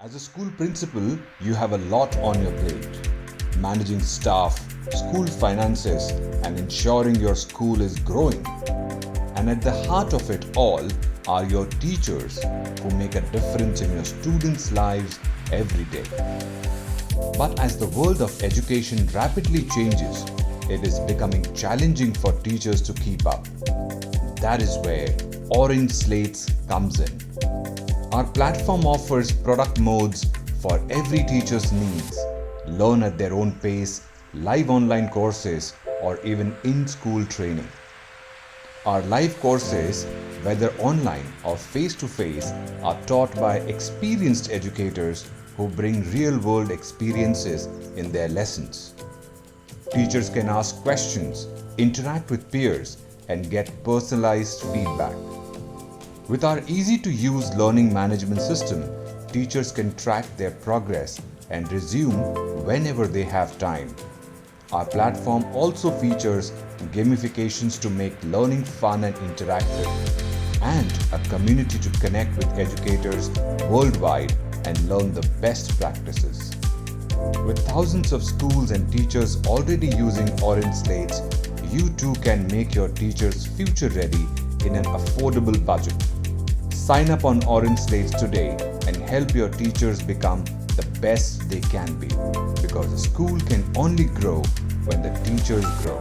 As a school principal, you have a lot on your plate. Managing staff, school finances, and ensuring your school is growing. And at the heart of it all are your teachers who make a difference in your students' lives every day. But as the world of education rapidly changes, it is becoming challenging for teachers to keep up. That is where OrangeSlates comes in. Our platform offers product modes for every teacher's needs, learn at their own pace, live online courses, or even in-school training. Our live courses, whether online or face-to-face, are taught by experienced educators who bring real-world experiences in their lessons. Teachers can ask questions, interact with peers, and get personalized feedback. With our easy-to-use learning management system, teachers can track their progress and resume whenever they have time. Our platform also features gamifications to make learning fun and interactive, and a community to connect with educators worldwide and learn the best practices. With thousands of schools and teachers already using OrangeSlates, you too can make your teachers future ready in an affordable budget. Sign up on OrangeSlates today and help your teachers become the best they can be, because a school can only grow when the teachers grow.